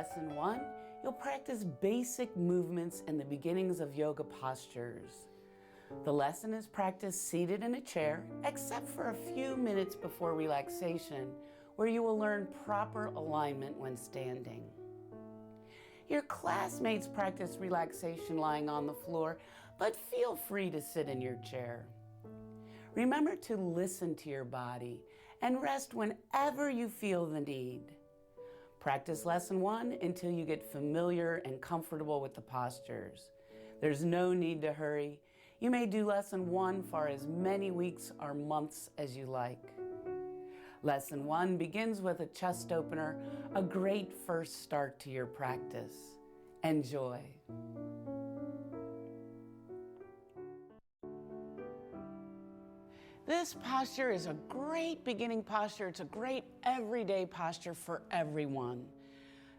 Lesson 1, you'll practice basic movements and the beginnings of yoga postures. The lesson is practiced seated in a chair, except for a few minutes before relaxation, where you will learn proper alignment when standing. Your classmates practice relaxation lying on the floor, but feel free to sit in your chair. Remember to listen to your body and rest whenever you feel the need. Practice lesson 1 until you get familiar and comfortable with the postures. There's no need to hurry. You may do lesson 1 for as many weeks or months as you like. Lesson 1 begins with a chest opener, a great first start to your practice. Enjoy. This posture is a great beginning posture. It's a great everyday posture for everyone.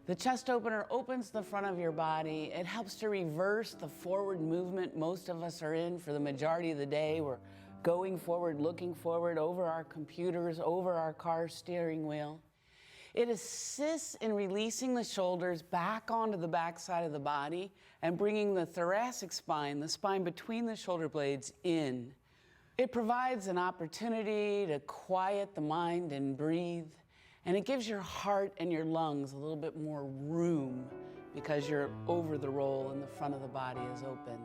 The chest opener opens the front of your body. It helps to reverse the forward movement most of us are in for the majority of the day. We're going forward, looking forward over our computers, over our car steering wheel. It assists in releasing the shoulders back onto the back side of the body and bringing the thoracic spine, the spine between the shoulder blades, in. It provides an opportunity to quiet the mind and breathe, and it gives your heart and your lungs a little bit more room because you're over the roll and the front of the body is open.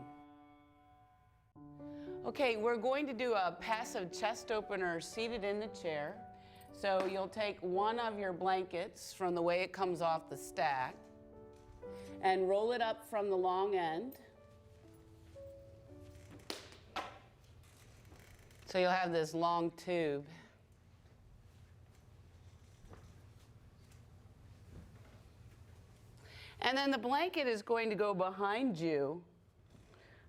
Okay, we're going to do a passive chest opener seated in the chair. So you'll take one of your blankets from the way it comes off the stack and roll it up from the long end. So you'll have this long tube. And then the blanket is going to go behind you,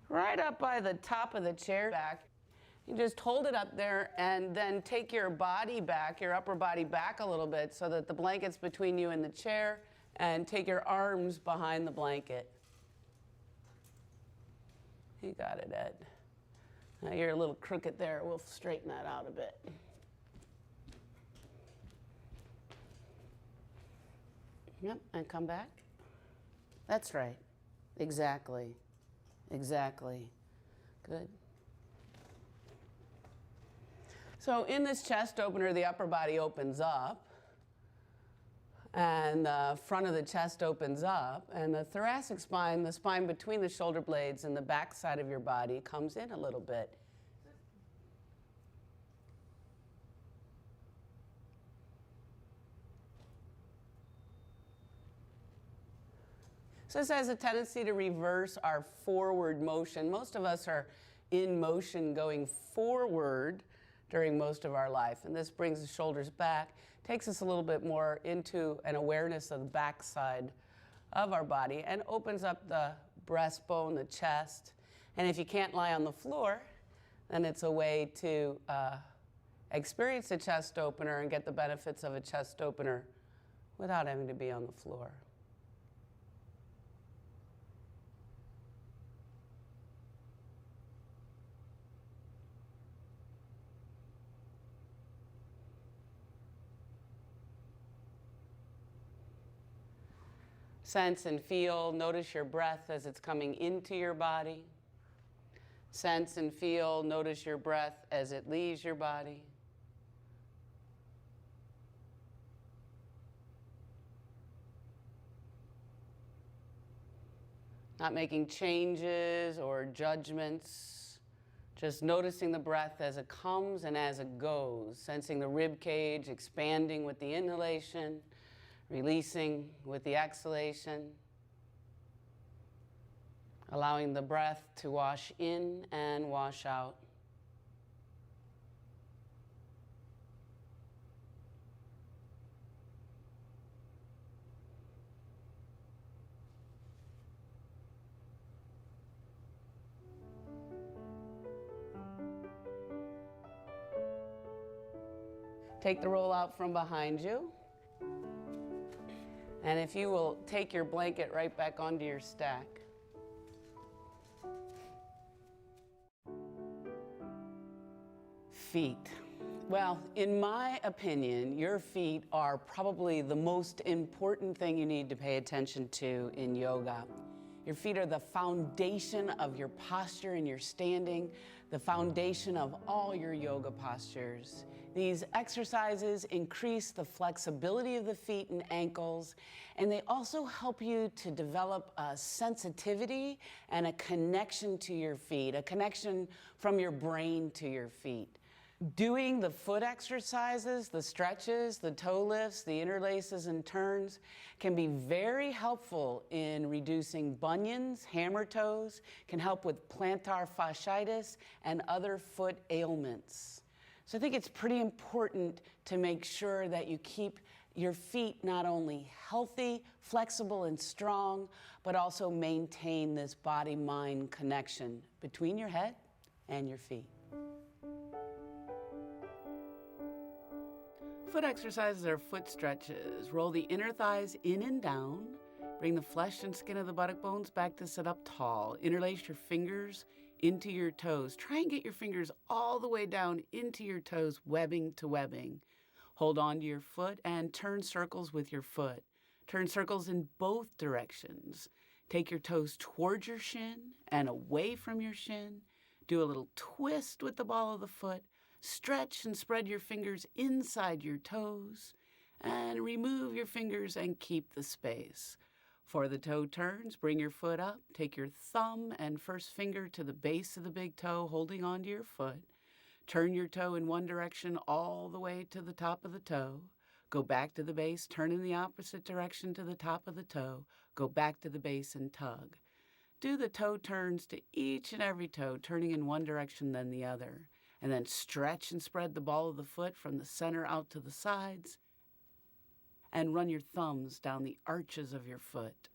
right up by the top of the chair back. You just hold it up there and then take your body back, your upper body back a little bit so that the blanket's between you and the chair, and take your arms behind the blanket. You got it, Ed. Now you're a little crooked there. We'll straighten that out a bit. Yep, and come back. That's right. Exactly. Exactly. Good. So in this chest opener, the upper body opens up, and the front of the chest opens up, and the thoracic spine, the spine between the shoulder blades and the back side of your body, comes in a little bit. So this has a tendency to reverse our forward motion. Most of us are in motion going forward during most of our life, and this brings the shoulders back, takes us a little bit more into an awareness of the back side of our body, and opens up the breastbone, the chest. And if you can't lie on the floor, then it's a way to experience a chest opener and get the benefits of a chest opener without having to be on the floor. Sense and feel, notice your breath as it's coming into your body. Sense and feel, notice your breath as it leaves your body. Not making changes or judgments, just noticing the breath as it comes and as it goes, sensing the rib cage expanding with the inhalation, releasing with the exhalation, allowing the breath to wash in and wash out. Take the roll out from behind you. And if you will take your blanket right back onto your stack. Feet. Well, in my opinion, your feet are probably the most important thing you need to pay attention to in yoga. Your feet are the foundation of your posture and your standing, the foundation of all your yoga postures. These exercises increase the flexibility of the feet and ankles, and they also help you to develop a sensitivity and a connection to your feet, a connection from your brain to your feet. Doing the foot exercises, the stretches, the toe lifts, the interlaces and turns can be very helpful in reducing bunions, hammer toes, can help with plantar fasciitis and other foot ailments. So I think it's pretty important to make sure that you keep your feet not only healthy, flexible, and strong, but also maintain this body-mind connection between your head and your feet. Foot exercises are foot stretches. Roll the inner thighs in and down. Bring the flesh and skin of the buttock bones back to sit up tall. Interlace your fingers into your toes. Try and get your fingers all the way down into your toes, webbing to webbing. Hold on to your foot and turn circles with your foot. Turn circles in both directions. Take your toes towards your shin and away from your shin. Do a little twist with the ball of the foot. Stretch and spread your fingers inside your toes and remove your fingers and keep the space. For the toe turns, bring your foot up, take your thumb and first finger to the base of the big toe, holding onto your foot. Turn your toe in one direction all the way to the top of the toe. Go back to the base, turn in the opposite direction to the top of the toe. Go back to the base and tug. Do the toe turns to each and every toe, turning in one direction then the other. And then stretch and spread the ball of the foot from the center out to the sides. And run your thumbs down the arches of your foot.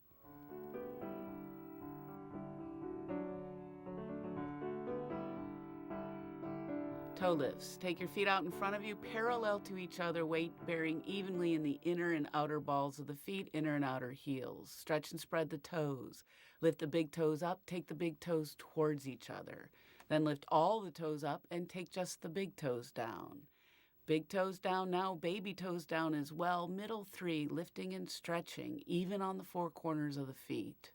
Toe lifts. Take your feet out in front of you, parallel to each other, weight bearing evenly in the inner and outer balls of the feet, inner and outer heels. Stretch and spread the toes. Lift the big toes up, take the big toes towards each other. Then lift all the toes up and take just the big toes down. Big toes down now, baby toes down as well. Middle three, lifting and stretching, even on the four corners of the feet.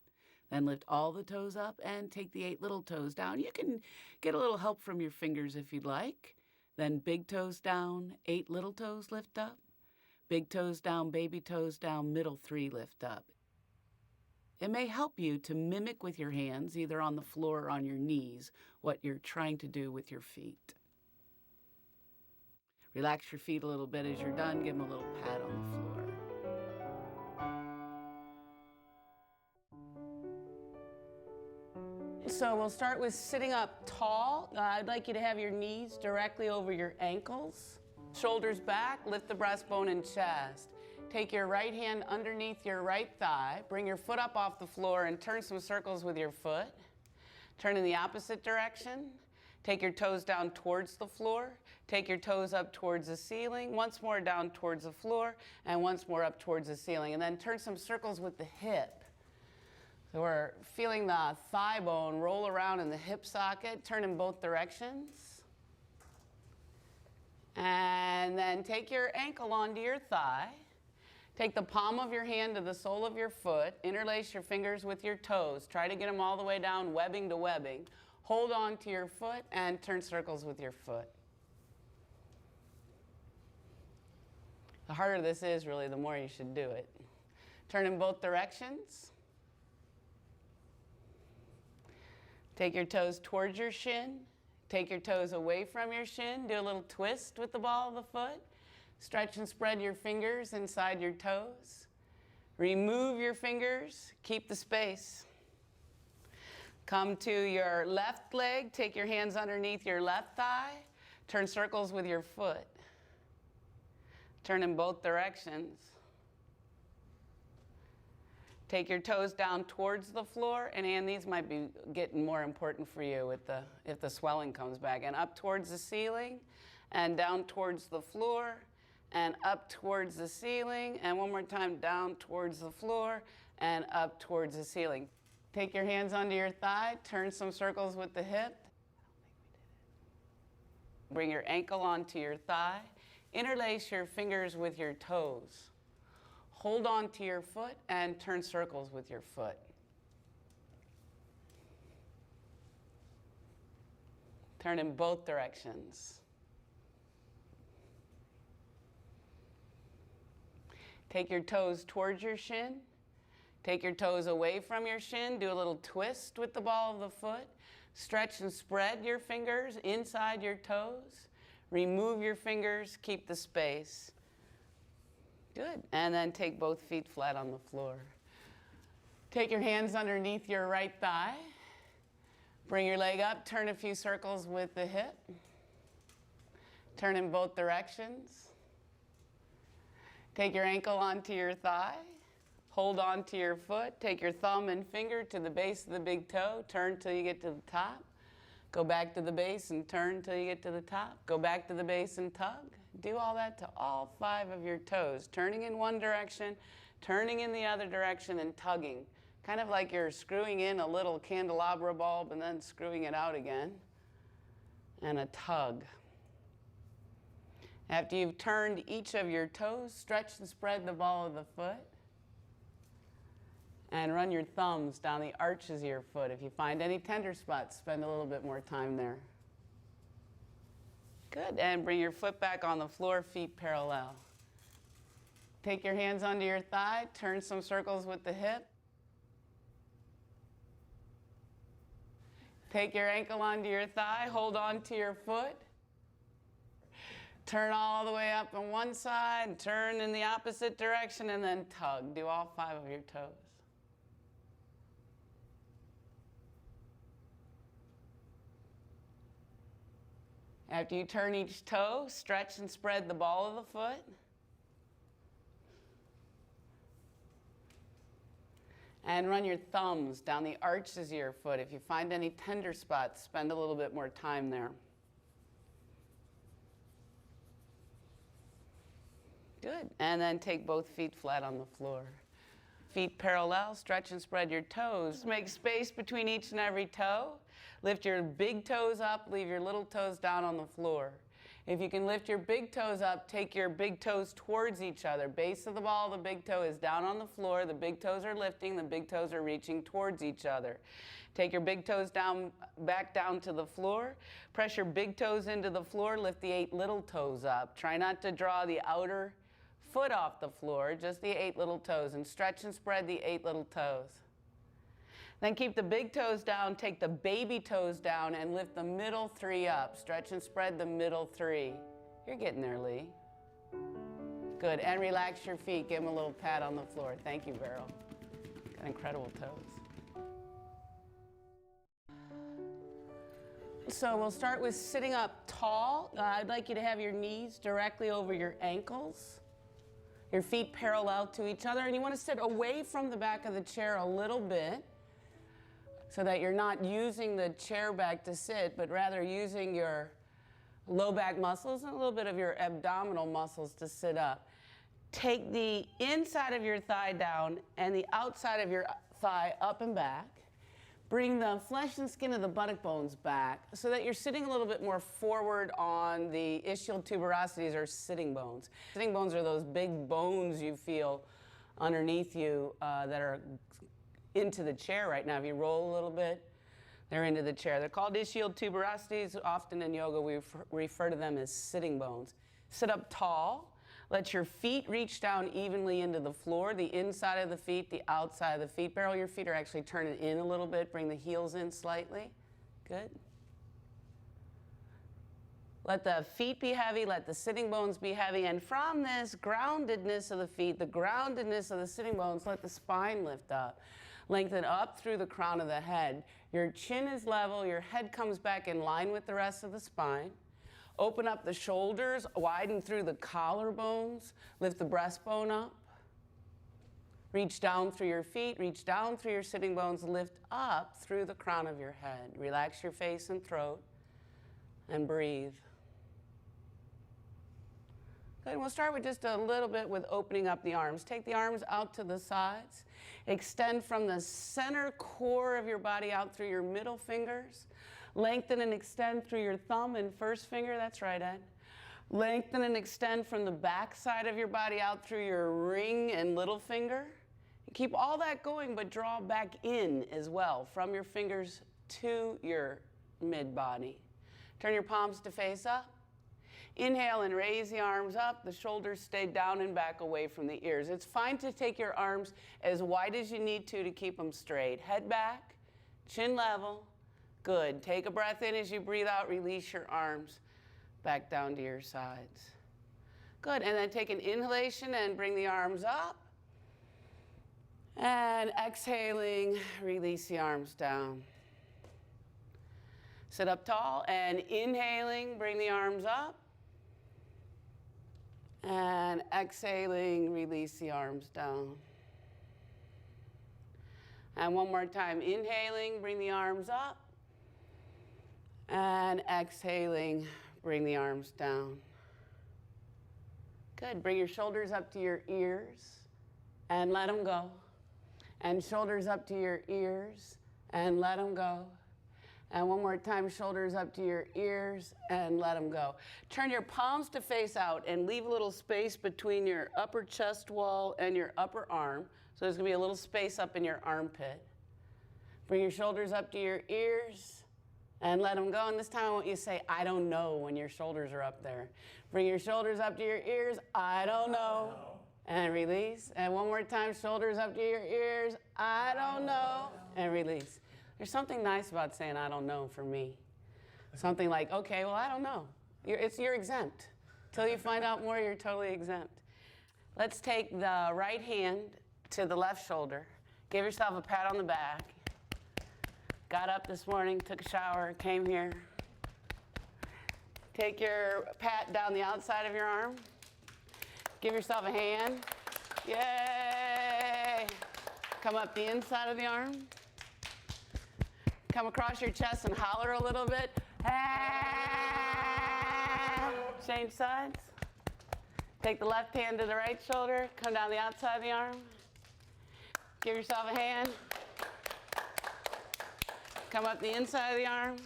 Then lift all the toes up and take the 8 little toes down. You can get a little help from your fingers if you'd like. Then big toes down, 8 little toes lift up. Big toes down, baby toes down, middle three lift up. It may help you to mimic with your hands, either on the floor or on your knees, what you're trying to do with your feet. Relax your feet a little bit as you're done. Give them a little pat on the floor. So we'll start with sitting up tall. I'd like you to have your knees directly over your ankles. Shoulders back, lift the breastbone and chest. Take your right hand underneath your right thigh. Bring your foot up off the floor and turn some circles with your foot. Turn in the opposite direction. Take your toes down towards the floor. Take your toes up towards the ceiling. Once more down towards the floor, and once more up towards the ceiling. And then turn some circles with the hip. So we're feeling the thigh bone roll around in the hip socket. Turn in both directions. And then take your ankle onto your thigh. Take the palm of your hand to the sole of your foot. Interlace your fingers with your toes. Try to get them all the way down, webbing to webbing. Hold on to your foot and turn circles with your foot. The harder this is, really, the more you should do it. Turn in both directions. Take your toes towards your shin. Take your toes away from your shin. Do a little twist with the ball of the foot. Stretch and spread your fingers inside your toes. Remove your fingers. Keep the space. Come to your left leg. Take your hands underneath your left thigh. Turn circles with your foot. Turn in both directions. Take your toes down towards the floor, and these might be getting more important for you if the swelling comes back. And up towards the ceiling, and down towards the floor, and up towards the ceiling, and one more time, down towards the floor, and up towards the ceiling. Take your hands under your thigh, turn some circles with the hip. Bring your ankle onto your thigh. Interlace your fingers with your toes. Hold on to your foot and turn circles with your foot. Turn in both directions. Take your toes towards your shin. Take your toes away from your shin. Do a little twist with the ball of the foot. Stretch and spread your fingers inside your toes. Remove your fingers, keep the space. Good. And then take both feet flat on the floor. Take your hands underneath your right thigh. Bring your leg up, turn a few circles with the hip. Turn in both directions. Take your ankle onto your thigh. Hold on to your foot. Take your thumb and finger to the base of the big toe. Turn till you get to the top. Go back to the base and turn till you get to the top. Go back to the base and tug. Do all that to all 5 of your toes. Turning in one direction, turning in the other direction, and tugging. Kind of like you're screwing in a little candelabra bulb and then screwing it out again. And a tug. After you've turned each of your toes, stretch and spread the ball of the foot. And run your thumbs down the arches of your foot. If you find any tender spots, spend a little bit more time there. Good, and bring your foot back on the floor, feet parallel. Take your hands under your thigh, turn some circles with the hip. Take your ankle onto your thigh, hold on to your foot. Turn all the way up on one side, turn in the opposite direction, and then tug. Do all 5 of your toes. After you turn each toe, stretch and spread the ball of the foot. And run your thumbs down the arches of your foot. If you find any tender spots, spend a little bit more time there. Good. And then take both feet flat on the floor. Feet parallel, stretch and spread your toes. Make space between each and every toe. Lift your big toes up, leave your little toes down on the floor. If you can lift your big toes up, take your big toes towards each other. Base of the ball, the big toe is down on the floor. The big toes are lifting, the big toes are reaching towards each other. Take your big toes down, back down to the floor. Press your big toes into the floor, lift the 8 little toes up. Try not to draw the outer foot off the floor, just the 8 little toes, and stretch and spread the 8 little toes. Then keep the big toes down, take the baby toes down, and lift the middle 3 up. Stretch and spread the middle 3. You're getting there, Lee. Good, and relax your feet. Give them a little pat on the floor. Thank you, Beryl. Got incredible toes. So we'll start with sitting up tall. I'd like you to have your knees directly over your ankles. Your feet parallel to each other, and you want to sit away from the back of the chair a little bit so that you're not using the chair back to sit, but rather using your low back muscles and a little bit of your abdominal muscles to sit up. Take the inside of your thigh down and the outside of your thigh up and back. Bring the flesh and skin of the buttock bones back so that you're sitting a little bit more forward on the ischial tuberosities, or sitting bones. Sitting bones are those big bones you feel underneath you that are into the chair right now. If you roll a little bit, they're into the chair. They're called ischial tuberosities. Often in yoga, we refer to them as sitting bones. Sit up tall. Let your feet reach down evenly into the floor, the inside of the feet, the outside of the feet. Beryl, your feet are actually turning in a little bit. Bring the heels in slightly. Good. Let the feet be heavy, let the sitting bones be heavy, and from this groundedness of the feet, the groundedness of the sitting bones, let the spine lift up. Lengthen up through the crown of the head. Your chin is level, your head comes back in line with the rest of the spine. Open up the shoulders, widen through the collarbones, lift the breastbone up. Reach down through your feet, reach down through your sitting bones, lift up through the crown of your head. Relax your face and throat, and breathe. Good, and we'll start with just a little bit with opening up the arms. Take the arms out to the sides. Extend from the center core of your body out through your middle fingers, Lengthen and extend through your thumb and first finger. That's right, Ed. Lengthen and extend from the back side of your body out through your ring and little finger. Keep all that going, but draw back in as well from your fingers to your mid-body. Turn your palms to face up. Inhale and raise the arms up. The shoulders stay down and back away from the ears. It's fine to take your arms as wide as you need to keep them straight. Head back, chin level. Good. Take a breath in as you breathe out. Release your arms back down to your sides. Good. And then take an inhalation and bring the arms up. And exhaling, release the arms down. Sit up tall and inhaling, bring the arms up. And exhaling, release the arms down. And one more time, inhaling, bring the arms up. And exhaling, bring the arms down. Good. Bring your shoulders up to your ears and let them go. And shoulders up to your ears and let them go. And one more time, shoulders up to your ears and let them go. Turn your palms to face out and leave a little space between your upper chest wall and your upper arm. So there's going to be a little space up in your armpit. Bring your shoulders up to your ears and let them go. And this time I want you to say, I don't know, when your shoulders are up there. Bring your shoulders up to your ears. I don't know. And release. And one more time, shoulders up to your ears. I don't know. And release. There's something nice about saying I don't know for me. Something like, okay, well, I don't know. You're exempt. Till you find out more, you're totally exempt. Let's take the right hand to the left shoulder. Give yourself a pat on the back. Got up this morning, took a shower, came here. Take your pat down the outside of your arm. Give yourself a hand. Yay! Come up the inside of the arm. Come across your chest and holler a little bit. Ah! Change sides. Take the left hand to the right shoulder. Come down the outside of the arm. Give yourself a hand. Come up the inside of the arm.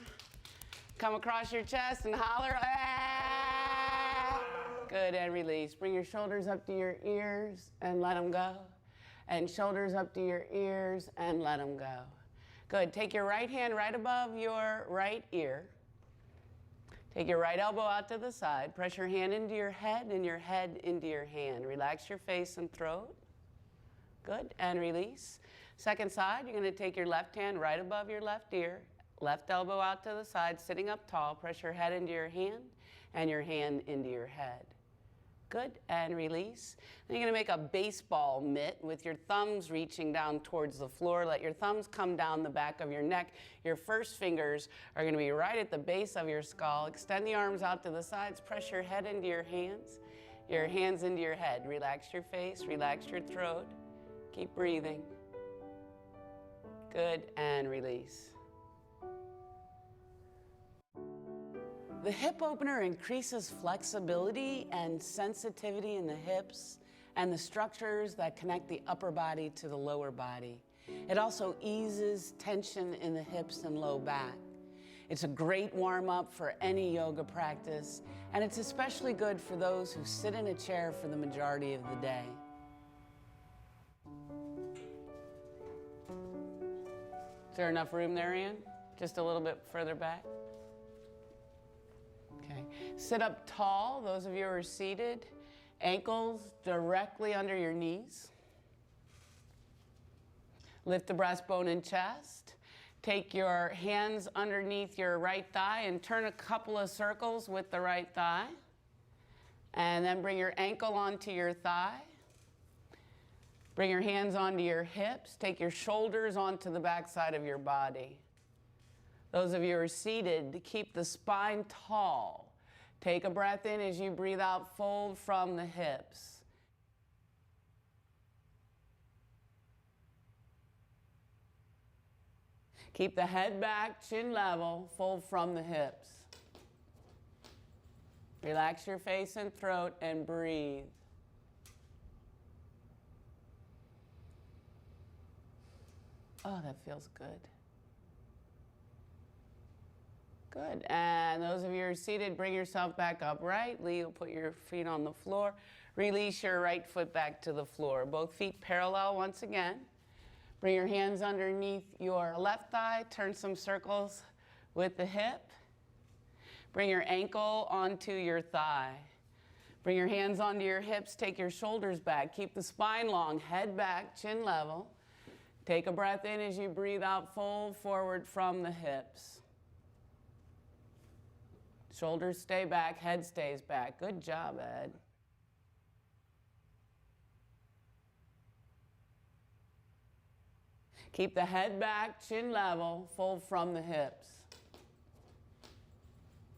Come across your chest and holler. Ah! Good, and release. Bring your shoulders up to your ears and let them go. And shoulders up to your ears and let them go. Good. Take your right hand right above your right ear. Take your right elbow out to the side. Press your hand into your head and your head into your hand. Relax your face and throat. Good. And release. Second side, you're going to take your left hand right above your left ear. Left elbow out to the side, sitting up tall. Press your head into your hand and your hand into your head. Good, and release. Then you're going to make a baseball mitt with your thumbs reaching down towards the floor. Let your thumbs come down the back of your neck. Your first fingers are going to be right at the base of your skull. Extend the arms out to the sides. Press your head into your hands into your head. Relax your face, relax your throat. Keep breathing. Good, and release. The hip opener increases flexibility and sensitivity in the hips and the structures that connect the upper body to the lower body. It also eases tension in the hips and low back. It's a great warm-up for any yoga practice, and it's especially good for those who sit in a chair for the majority of the day. Is there enough room there, Ian? Just a little bit further back? Okay. Sit up tall, those of you who are seated. Ankles directly under your knees. Lift the breastbone and chest. Take your hands underneath your right thigh and turn a couple of circles with the right thigh. And then bring your ankle onto your thigh. Bring your hands onto your hips. Take your shoulders onto the back side of your body. Those of you who are seated, keep the spine tall. Take a breath in as you breathe out, fold from the hips. Keep the head back, chin level, fold from the hips. Relax your face and throat and breathe. Oh, that feels good. Good. And those of you who are seated, bring yourself back upright. Lee will put your feet on the floor. Release your right foot back to the floor. Both feet parallel once again. Bring your hands underneath your left thigh. Turn some circles with the hip. Bring your ankle onto your thigh. Bring your hands onto your hips. Take your shoulders back. Keep the spine long. Head back, chin level. Take a breath in as you breathe out. Fold forward from the hips. Shoulders stay back, head stays back. Good job, Ed. Keep the head back, chin level, fold from the hips.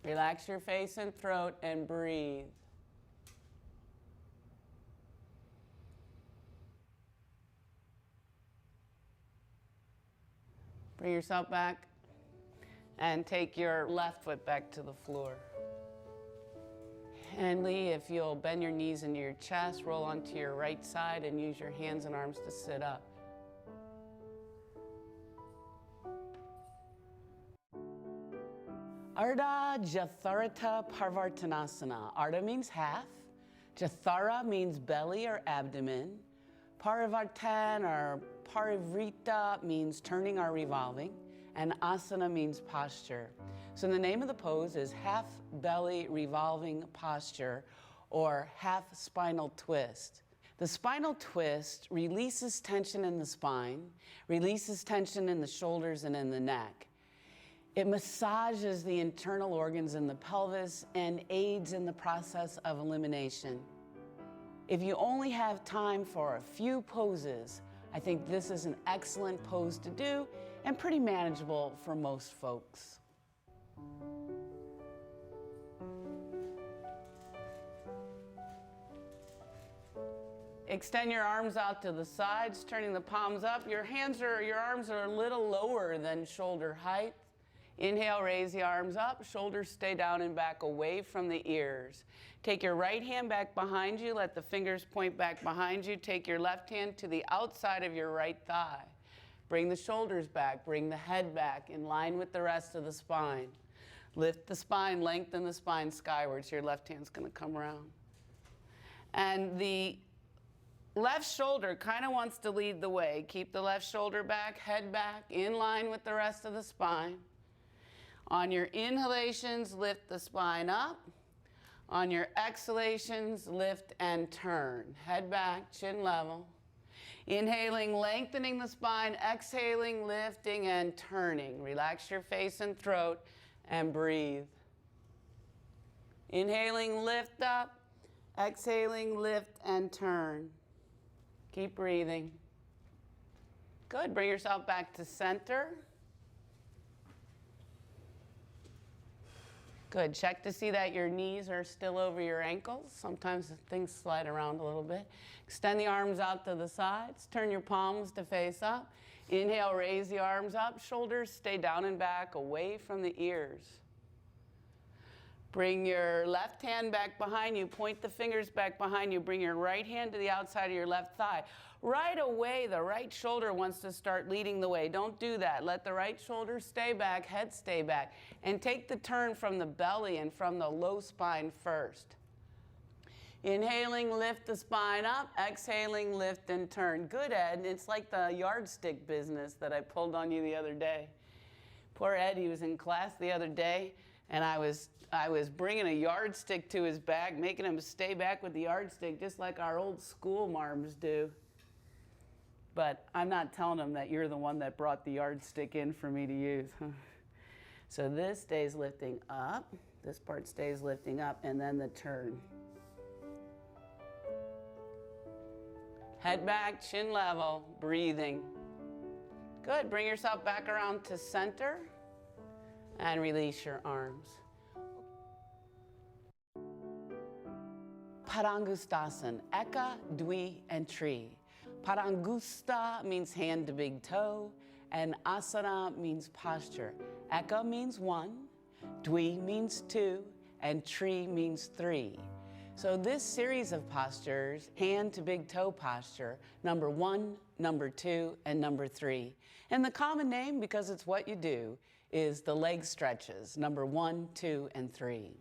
Relax your face and throat and breathe. Bring yourself back. And take your left foot back to the floor. And Lee, if you'll bend your knees into your chest, roll onto your right side and use your hands and arms to sit up. Ardha Jatharata Parvartanasana. Ardha means half. Jathara means belly or abdomen. Parivartan or parivrita means turning or revolving. And asana means posture. So the name of the pose is half belly revolving posture or half spinal twist. The spinal twist releases tension in the spine, releases tension in the shoulders and in the neck. It massages the internal organs in the pelvis and aids in the process of elimination. If you only have time for a few poses, I think this is an excellent pose to do and pretty manageable for most folks. Extend your arms out to the sides, turning the palms up. Your arms are a little lower than shoulder height. Inhale, raise the arms up. Shoulders stay down and back away from the ears. Take your right hand back behind you. Let the fingers point back behind you. Take your left hand to the outside of your right thigh. Bring the shoulders back. Bring the head back in line with the rest of the spine. Lift the spine, lengthen the spine skywards. Your left hand's going to come around. And the left shoulder kind of wants to lead the way. Keep the left shoulder back, head back, in line with the rest of the spine. On your inhalations, lift the spine up. On your exhalations, lift and turn. Head back, chin level. Inhaling, lengthening the spine. Exhaling, lifting and turning. Relax your face and throat and breathe. Inhaling, lift up. Exhaling, lift and turn. Keep breathing. Good. Bring yourself back to center. Good. Check to see that your knees are still over your ankles. Sometimes things slide around a little bit. Extend the arms out to the sides. Turn your palms to face up. Inhale, raise the arms up. Shoulders stay down and back, away from the ears. Bring your left hand back behind you. Point the fingers back behind you. Bring your right hand to the outside of your left thigh. Right away, the right shoulder wants to start leading the way. Don't do that. Let the right shoulder stay back, head stay back. And take the turn from the belly and from the low spine first. Inhaling, lift the spine up. Exhaling, lift and turn. Good, Ed. It's like the yardstick business that I pulled on you the other day. Poor Ed, he was in class the other day, and I was bringing a yardstick to his back, making him stay back with the yardstick, just like our old school marms do. But I'm not telling him that you're the one that brought the yardstick in for me to use. So this stays lifting up, this part stays lifting up, and then the turn. Head back, chin level, breathing. Good, bring yourself back around to center and release your arms. Padangustasana, Eka, Dwi, and Tri. Padangusta means hand to big toe, and asana means posture. Eka means 1, Dwi means 2, and Tri means 3. So this series of postures, hand to big toe posture, number 1, number 2, and number 3. And the common name, because it's what you do, is the leg stretches, number 1, 2, and 3.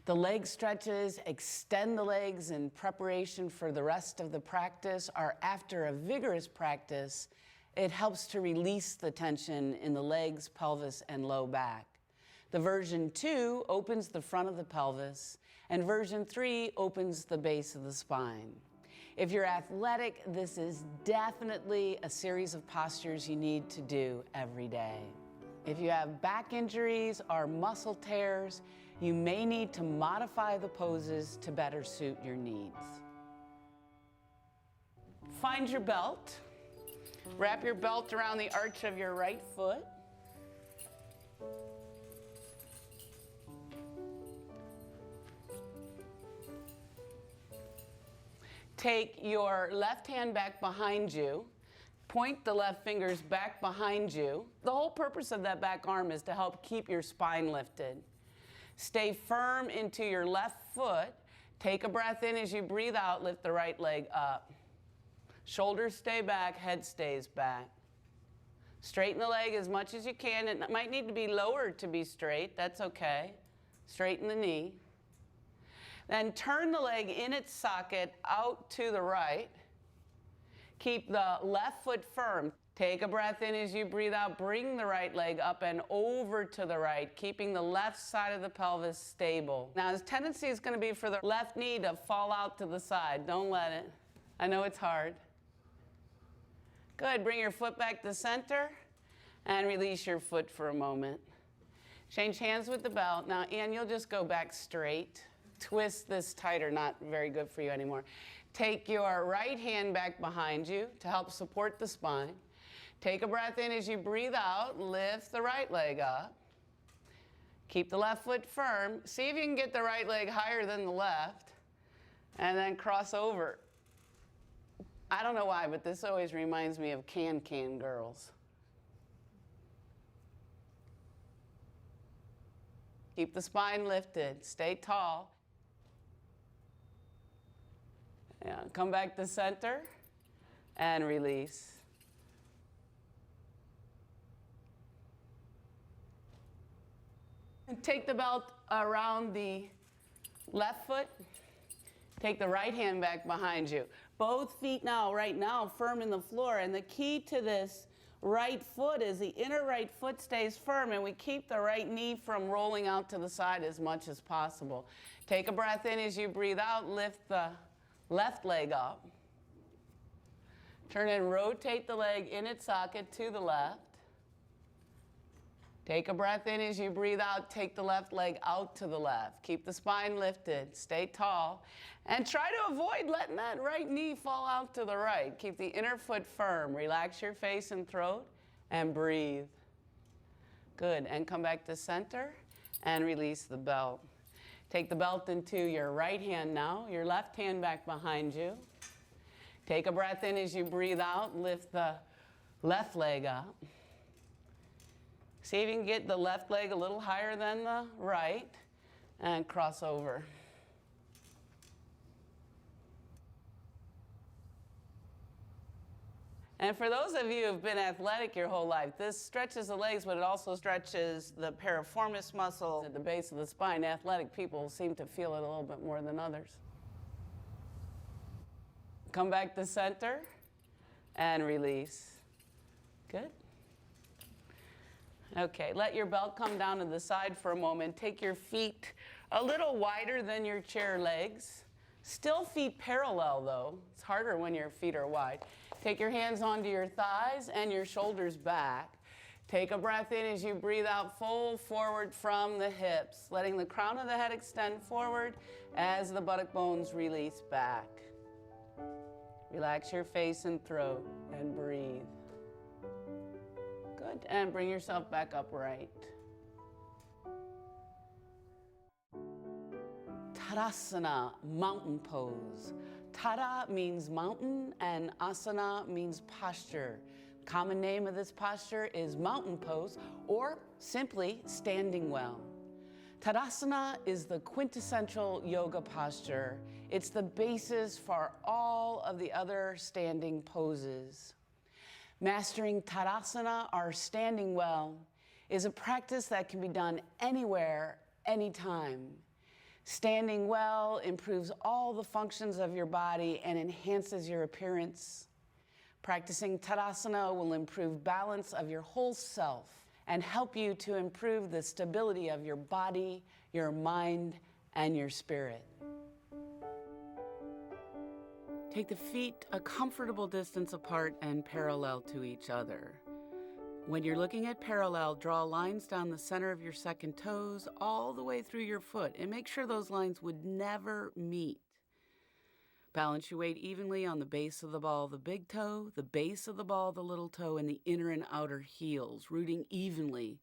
The leg stretches extend the legs in preparation for the rest of the practice, or after a vigorous practice, it helps to release the tension in the legs, pelvis, and low back. The version 2 opens the front of the pelvis, and version 3 opens the base of the spine. If you're athletic, this is definitely a series of postures you need to do every day. If you have back injuries or muscle tears, you may need to modify the poses to better suit your needs. Find your belt. Wrap your belt around the arch of your right foot. Take your left hand back behind you. Point the left fingers back behind you. The whole purpose of that back arm is to help keep your spine lifted. Stay firm into your left foot. Take a breath in as you breathe out. Lift the right leg up. Shoulders stay back, head stays back. Straighten the leg as much as you can. It might need to be lower to be straight. That's okay. Straighten the knee. Then turn the leg in its socket out to the right. Keep the left foot firm. Take a breath in as you breathe out. Bring the right leg up and over to the right, keeping the left side of the pelvis stable. Now, his tendency is going to be for the left knee to fall out to the side. Don't let it. I know it's hard. Good. Bring your foot back to center and release your foot for a moment. Change hands with the belt. Now, Ann, you'll just go back straight. Twist this tighter, not very good for you anymore. Take your right hand back behind you to help support the spine. Take a breath in as you breathe out. Lift the right leg up. Keep the left foot firm. See if you can get the right leg higher than the left. And then cross over. I don't know why, but this always reminds me of can-can girls. Keep the spine lifted. Stay tall. Yeah, come back to center and release. And take the belt around the left foot. Take the right hand back behind you. Both feet now, right now, firm in the floor. And the key to this right foot is the inner right foot stays firm, and we keep the right knee from rolling out to the side as much as possible. Take a breath in as you breathe out. Lift the left leg up. Turn and rotate the leg in its socket to the left. Take a breath in as you breathe out. Take the left leg out to the left. Keep the spine lifted. Stay tall. And try to avoid letting that right knee fall out to the right. Keep the inner foot firm. Relax your face and throat and breathe. Good. And come back to center and release the belt. Take the belt into your right hand now. Your left hand back behind you. Take a breath in as you breathe out. Lift the left leg up. See if you can get the left leg a little higher than the right and cross over. And for those of you who've been athletic your whole life, this stretches the legs, but it also stretches the piriformis muscle at the base of the spine. Athletic people seem to feel it a little bit more than others. Come back to center and release. Good. Okay, let your belt come down to the side for a moment. Take your feet a little wider than your chair legs. Still feet parallel though. It's harder when your feet are wide. Take your hands onto your thighs and your shoulders back. Take a breath in as you breathe out, fold forward from the hips, letting the crown of the head extend forward as the buttock bones release back. Relax your face and throat and breathe. Good, and bring yourself back upright. Tadasana, mountain pose. Tada means mountain and asana means posture. Common name of this posture is mountain pose or simply standing well. Tadasana is the quintessential yoga posture. It's the basis for all of the other standing poses. Mastering Tadasana, or standing well, is a practice that can be done anywhere, anytime. Standing well improves all the functions of your body and enhances your appearance. Practicing Tadasana will improve balance of your whole self and help you to improve the stability of your body, your mind, and your spirit. Take the feet a comfortable distance apart and parallel to each other. When you're looking at parallel, draw lines down the center of your second toes all the way through your foot and make sure those lines would never meet. Balance your weight evenly on the base of the ball of the big toe, the base of the ball of the little toe, and the inner and outer heels, rooting evenly.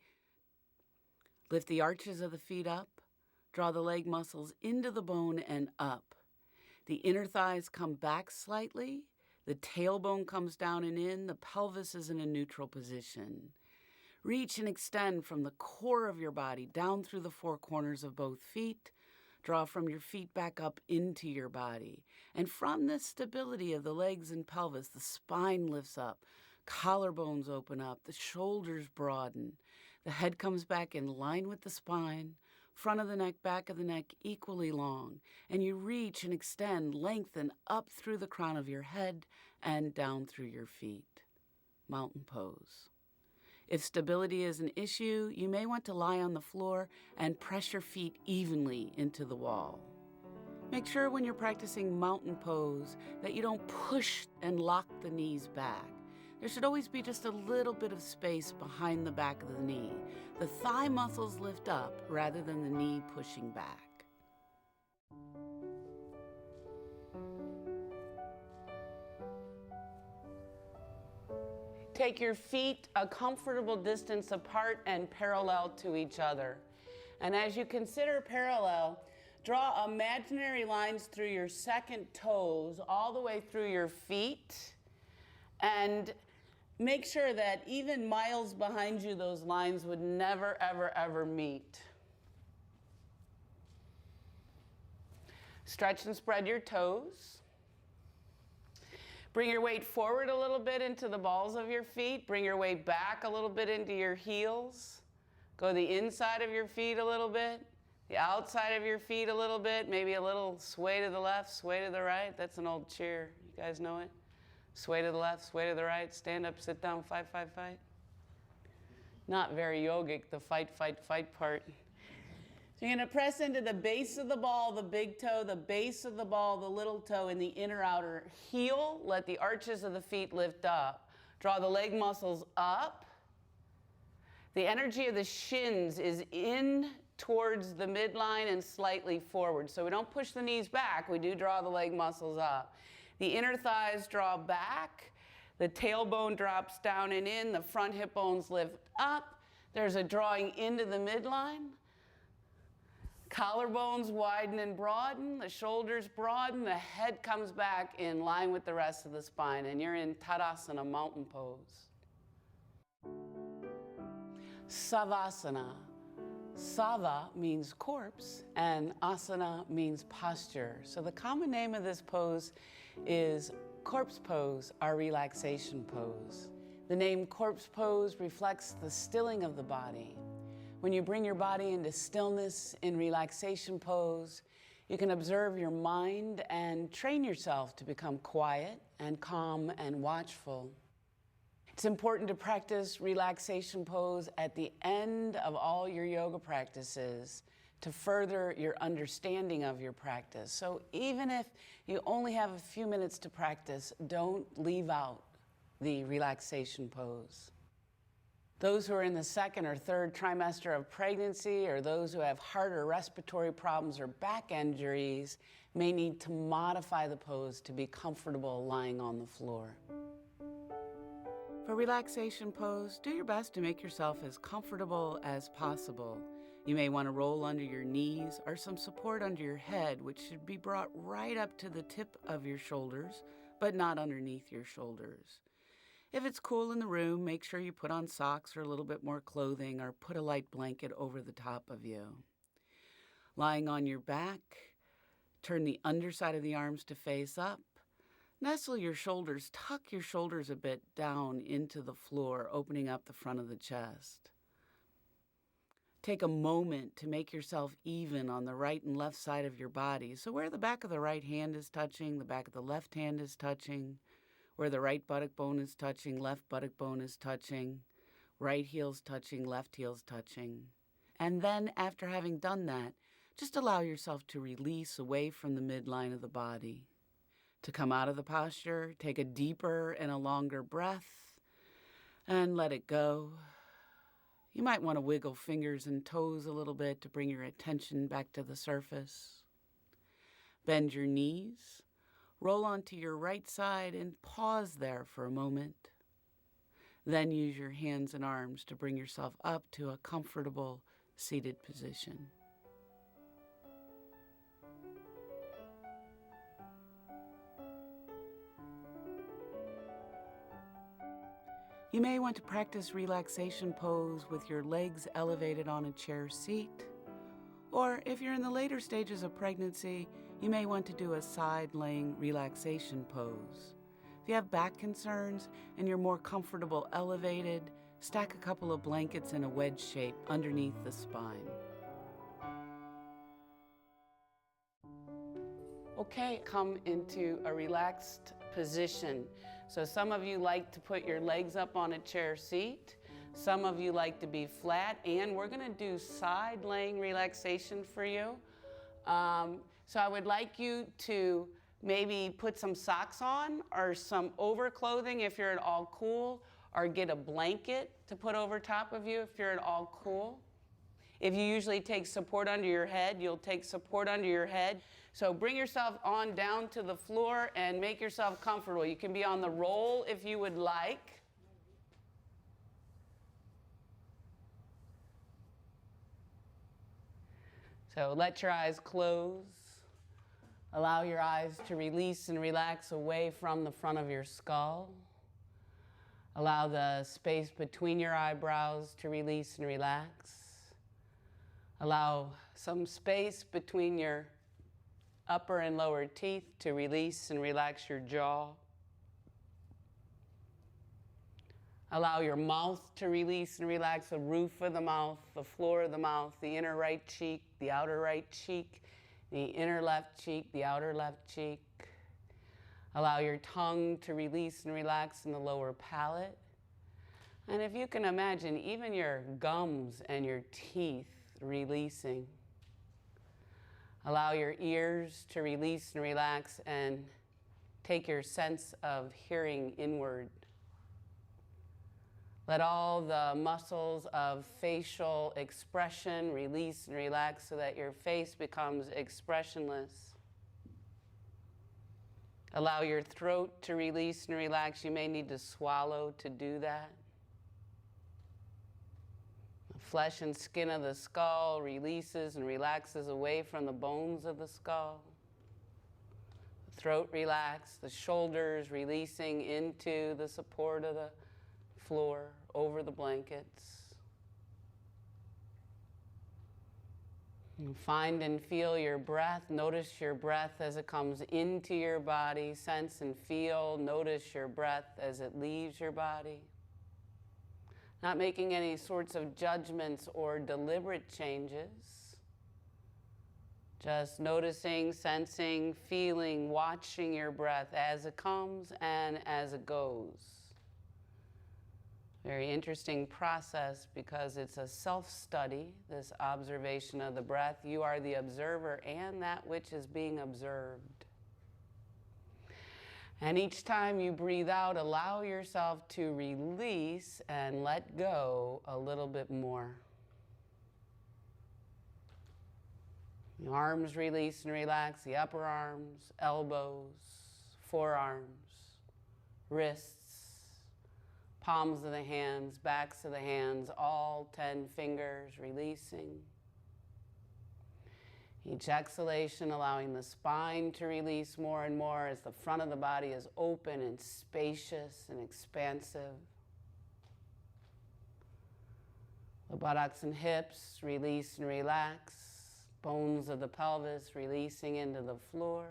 Lift the arches of the feet up. Draw the leg muscles into the bone and up. The inner thighs come back slightly. The tailbone comes down and in. The pelvis is in a neutral position. Reach and extend from the core of your body down through the four corners of both feet. Draw from your feet back up into your body. And from this stability of the legs and pelvis, the spine lifts up, collarbones open up, the shoulders broaden. The head comes back in line with the spine, front of the neck, back of the neck equally long, and you reach and extend, lengthen up through the crown of your head and down through your feet. Mountain pose. If stability is an issue, you may want to lie on the floor and press your feet evenly into the wall. Make sure when you're practicing mountain pose that you don't push and lock the knees back. There should always be just a little bit of space behind the back of the knee. The thigh muscles lift up rather than the knee pushing back. Take your feet a comfortable distance apart and parallel to each other. And as you consider parallel, draw imaginary lines through your second toes all the way through your feet, and make sure that even miles behind you, those lines would never, ever, ever meet. Stretch and spread your toes. Bring your weight forward a little bit into the balls of your feet. Bring your weight back a little bit into your heels. Go the inside of your feet a little bit, the outside of your feet a little bit, maybe a little sway to the left, sway to the right. That's an old cheer. You guys know it? Sway to the left, sway to the right, stand up, sit down, fight, fight, fight. Not very yogic, the fight, fight, fight part. So you're gonna press into the base of the ball, the big toe, the base of the ball, the little toe, and the inner outer heel. Let the arches of the feet lift up. Draw the leg muscles up. The energy of the shins is in towards the midline and slightly forward. So we don't push the knees back, we do draw the leg muscles up. The inner thighs draw back, the tailbone drops down and in, the front hip bones lift up. There's a drawing into the midline. Collarbones widen and broaden, the shoulders broaden, the head comes back in line with the rest of the spine, and you're in Tadasana, mountain pose. Savasana. Sava means corpse, and asana means posture. So the common name of this pose is corpse pose, our relaxation pose. The name corpse pose reflects the stilling of the body. When you bring your body into stillness in relaxation pose, you can observe your mind and train yourself to become quiet and calm and watchful. It's important to practice relaxation pose at the end of all your yoga practices to further your understanding of your practice. So even if you only have a few minutes to practice, don't leave out the relaxation pose. Those who are in the second or third trimester of pregnancy, or those who have heart or respiratory problems or back injuries, may need to modify the pose to be comfortable lying on the floor. For relaxation pose, do your best to make yourself as comfortable as possible. You may want to roll under your knees or some support under your head, which should be brought right up to the tip of your shoulders, but not underneath your shoulders. If it's cool in the room, make sure you put on socks or a little bit more clothing, or put a light blanket over the top of you. Lying on your back, turn the underside of the arms to face up. Nestle your shoulders, tuck your shoulders a bit down into the floor, opening up the front of the chest. take a moment to make yourself even on the right and left side of your body. So where the back of the right hand is touching, the back of the left hand is touching, where the right buttock bone is touching, left buttock bone is touching, right heel's touching, left heel's touching. And then after having done that, just allow yourself to release away from the midline of the body. To come out of the posture, take a deeper and a longer breath and let it go. You might want to wiggle fingers and toes a little bit to bring your attention back to the surface. Bend your knees, roll onto your right side and pause there for a moment. Then use your hands and arms to bring yourself up to a comfortable seated position. You may want to practice relaxation pose with your legs elevated on a chair seat. Or if you're in the later stages of pregnancy, you may want to do a side-laying relaxation pose. If you have back concerns and you're more comfortable elevated, stack a couple of blankets in a wedge shape underneath the spine. Okay, come into a relaxed position. So some of you like to put your legs up on a chair seat. Some of you like to be flat, and we're gonna do side laying relaxation for you. So I would like you to maybe put some socks on or some overclothing if you're at all cool, or get a blanket to put over top of you if you're at all cool. If you usually take support under your head, you'll take support under your head. So bring yourself on down to the floor and make yourself comfortable. You can be on the roll if you would like. So let your eyes close. Allow your eyes to release and relax away from the front of your skull. Allow the space between your eyebrows to release and relax. Allow some space between your upper and lower teeth to release and relax your jaw. Allow your mouth to release and relax the roof of the mouth, the floor of the mouth, the inner right cheek, the outer right cheek, the inner left cheek, the outer left cheek. Allow your tongue to release and relax in the lower palate. And if you can imagine, even your gums and your teeth releasing. Allow your ears to release and relax and take your sense of hearing inward. Let all the muscles of facial expression release and relax so that your face becomes expressionless. Allow your throat to release and relax. You may need to swallow to do that. Flesh and skin of the skull releases and relaxes away from the bones of the skull. The throat relaxed, the shoulders releasing into the support of the floor, over the blankets. And find and feel your breath. Notice your breath as it comes into your body. Sense and feel. Notice your breath as it leaves your body. Not making any sorts of judgments or deliberate changes. Just noticing, sensing, feeling, watching your breath as it comes and as it goes. Very interesting process because it's a self-study, this observation of the breath. You are the observer and that which is being observed. And each time you breathe out, allow yourself to release and let go a little bit more. The arms release and relax, the upper arms, elbows, forearms, wrists, palms of the hands, backs of the hands, all 10 fingers releasing. Each exhalation allowing the spine to release more and more as the front of the body is open and spacious and expansive. The buttocks and hips release and relax. Bones of the pelvis releasing into the floor.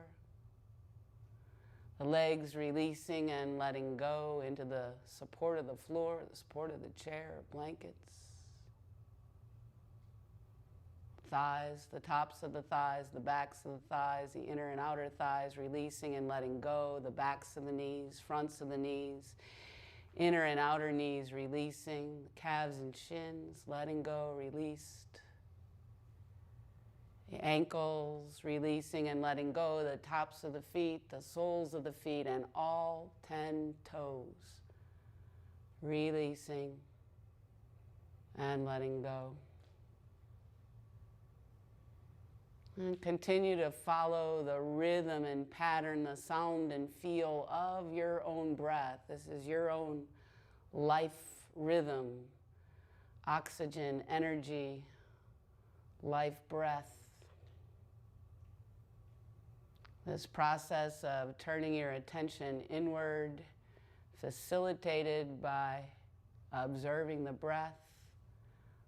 The legs releasing and letting go into the support of the floor, the support of the chair or blankets. thighs, the tops of the thighs, the backs of the thighs, the inner and outer thighs, releasing and letting go, the backs of the knees, fronts of the knees, inner and outer knees, releasing, calves and shins, letting go, released. The ankles, releasing and letting go, the tops of the feet, the soles of the feet, and all 10 toes, releasing and letting go. And continue to follow the rhythm and pattern, the sound and feel of your own breath. This is your own life rhythm, oxygen, energy, life breath. This process of turning your attention inward, facilitated by observing the breath,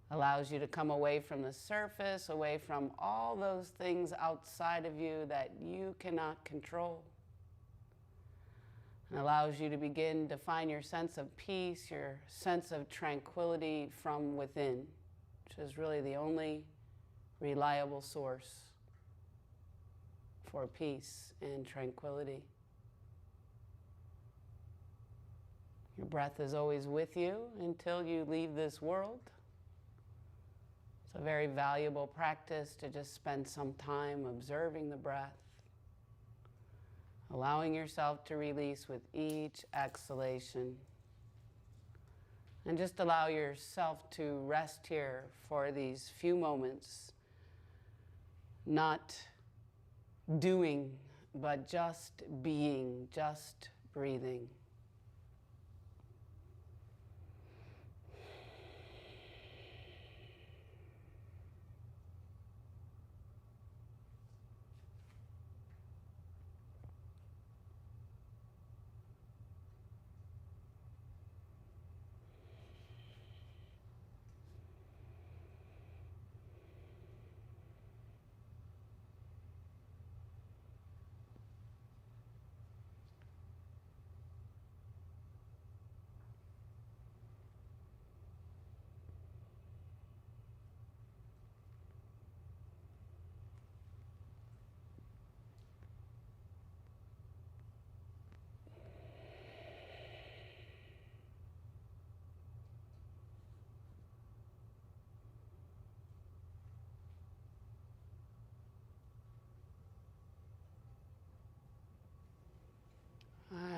allows you to come away from the surface, away from all those things outside of you that you cannot control. And allows you to begin to find your sense of peace, your sense of tranquility from within, which is really the only reliable source for peace and tranquility. Your breath is always with you until you leave this world. It's a very valuable practice to just spend some time observing the breath, allowing yourself to release with each exhalation. And just allow yourself to rest here for these few moments, not doing, but just being, just breathing.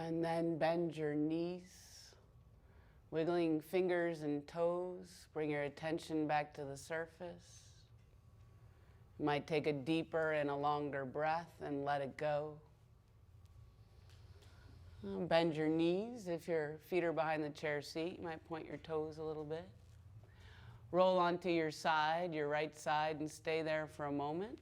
And then bend your knees, wiggling fingers and toes. Bring your attention back to the surface. You might take a deeper and a longer breath and let it go. Bend your knees. If your feet are behind the chair seat, you might point your toes a little bit. Roll onto your side, your right side, and stay there for a moment.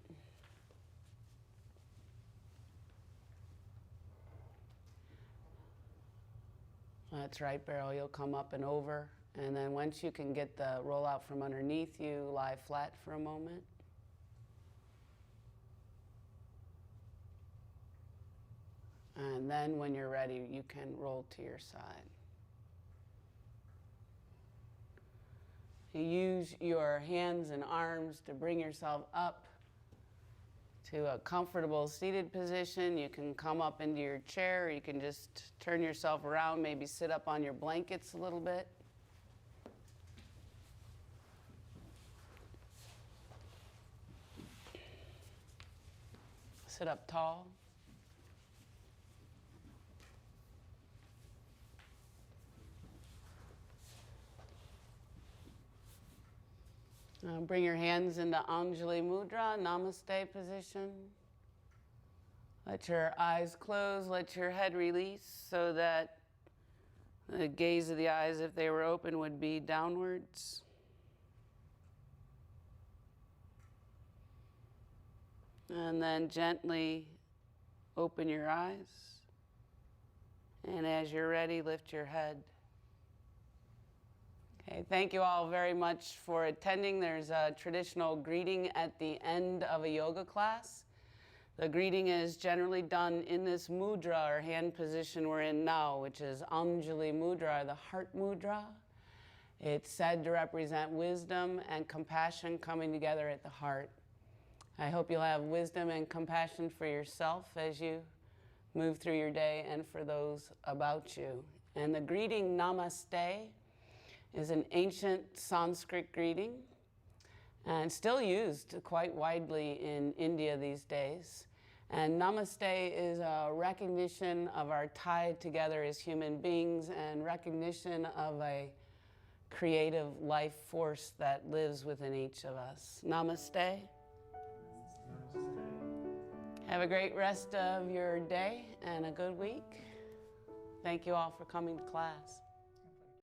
That's right, Beryl. You'll come up and over. And then once you can get the roll out from underneath you, lie flat for a moment. And then when you're ready, you can roll to your side. You use your hands and arms to bring yourself up to a comfortable seated position. You can come up into your chair. You can just turn yourself around, maybe sit up on your blankets a little bit. Sit up tall. Bring your hands into Anjali Mudra, Namaste position. Let your eyes close, let your head release so that the gaze of the eyes, if they were open, would be downwards. And then gently open your eyes. And as you're ready, lift your head. Okay, thank you all very much for attending. There's a traditional greeting at the end of a yoga class. The greeting is generally done in this mudra or hand position we're in now, which is Anjali Mudra, the heart mudra. It's said to represent wisdom and compassion coming together at the heart. I hope you'll have wisdom and compassion for yourself as you move through your day and for those about you. And the greeting Namaste is an ancient Sanskrit greeting and still used quite widely in India these days. And Namaste is a recognition of our tied together as human beings and recognition of a creative life force that lives within each of us. Namaste. Have a great rest of your day and a good week. Thank you all for coming to class.